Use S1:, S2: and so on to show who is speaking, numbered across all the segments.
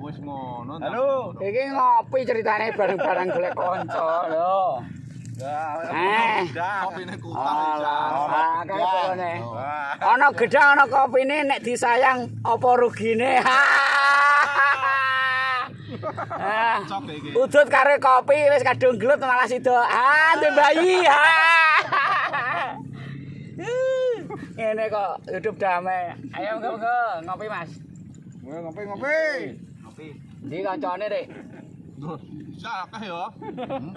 S1: wis ngono.
S2: Halo. Iki ngopi ceritane bareng-bareng golek kanca lho.
S1: Kopine kutang
S2: ana gedang ana kopine nek disayang apa rugine. Udut karo kopi wis kadung glut malah sida. Ndek bayi. Ngene kok hidup damai. Ayo monggo ngopi Mas.
S1: Ngopi. Ngopi.
S2: Ndi kancane Dik?
S1: Bisa akeh ya.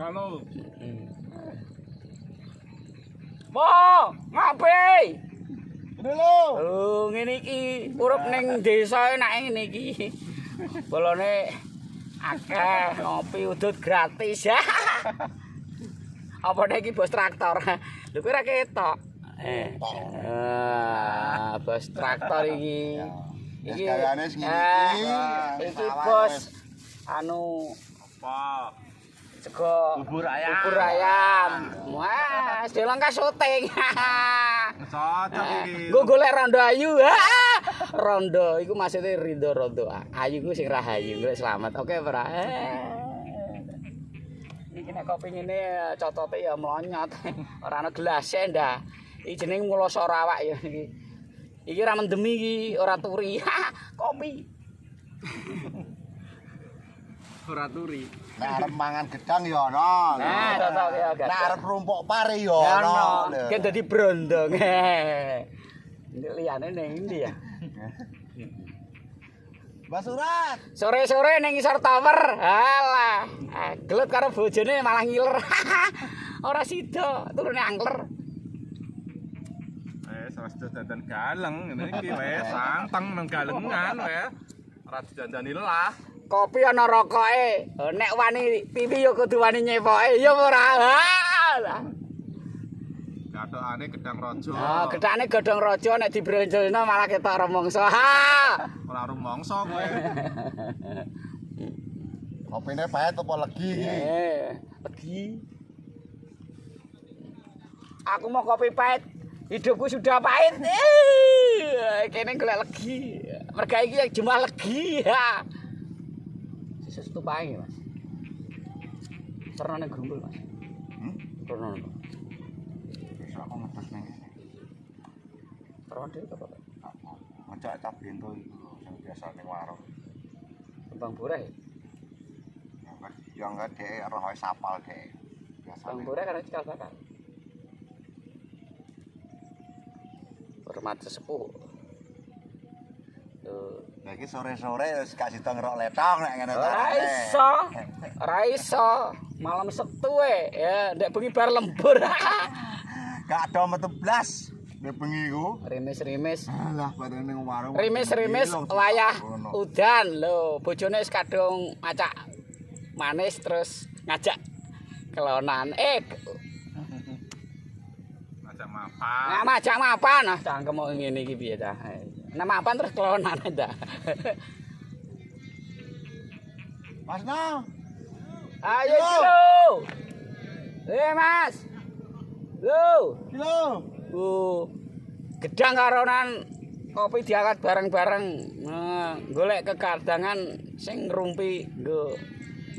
S1: Kalau
S2: Mo, ngopi.
S1: ngene lho.
S2: Oh, ngene iki urip ning desa enake ngene iki. Bolone akeh ngopi udut gratis ya. Apa nek iki bos traktor? Lho kowe ora ketok. Bos traktor iki.
S1: Iki kayane sing iki.
S2: Iki bos anu
S1: Apa?
S2: sego bubur ayam. Wah, delengka syuting.
S1: Cocok iki.
S2: Nggo golek rondo ayu. Rondo iku maksude Rido rondo. Ayu ku sing rahayu, golek selamat. Oke, Pra. Iki nek kopi ngene cocote ya mlonyot. Ora ana gelase ndak. Iki jeneng muloso rawak ya iki. Iki ra mendemi iki, ora turi. Kopi. Ora turi.
S1: Nek arep mangan gedang ya ana.
S2: Nah, cocok ya, Gas.
S1: Nek arep rumpuk pare ya ana.
S2: Ki dadi brondong. Ndek liyane ning ndi ya?
S1: Mbak Surat.
S2: Sore-sore ning isor tower. Halah, gelut karo bojone malah ngiler. Ora sida, turune angler.
S1: Wis dadan galeng ngene iki wis santeng nang galengan wis. Ora didandani lah.
S2: Kopi ana rokoke. Nek wani pipi ya kudu wani nyepoke. Ya ora.
S1: Gathokane gedang raja.
S2: Gedhane godhong raja nek dibronjolno malah ketok rumangsa.
S1: Ora rumangsa kowe. Kopine pahit apa legi iki?
S2: Legi. Aku mau kopi pahit. Hidupku sudah pahit. Kene golek legi. Merga iki yang jumlah legi. Sesuatu pahit, Mas. Ternane grumbul, Mas. Ternane.
S1: Wis aku ngetes nang kene.
S2: Ronde apa?
S1: Ngejak cap bento iku sing biasa ning warung.
S2: Kembang boreh.
S1: Ya enggak dhek roh sapal dhek. Biasa.
S2: Kembang boreh kan cikal bakal. Hormat sesepuh.
S1: Lah iki sore-sore wis gak sida ngerok letong nek ngene ta.
S2: Ora iso. Malam Sabtu ya, ndek bengi bar lembur.
S1: Gak do metu blas nek bengi iku.
S2: Rimis-rimis.
S1: Alah padane ning warung.
S2: Rimis-rimis wayah udan lho, bojone wis kadung macak manis terus ngajak kelonan. Ngajak mapan. Nah, cangkem ngene iki piye ta? Nek mapan terus kelonan ta.
S1: Mas no.
S2: Ayo Cilo. Mas. Lho.
S1: Kilo.
S2: Gedang karonan kopi diangkat bareng-bareng. Golek kekardangan sing ngrumpi nggo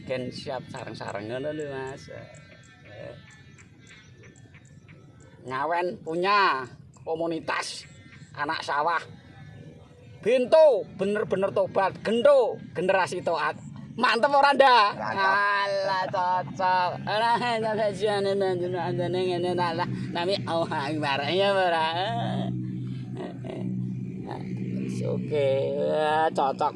S2: gen siap sareng-sareng ngono lho Mas. Ngawen punya komunitas anak sawah. Bento bener-bener tobat, gento generasi taat. Mantep ora ndak? Alah cocok. Alah sampe jane nang ngene lah. Nami Allahu Akbar ya ora. Oke, cocok.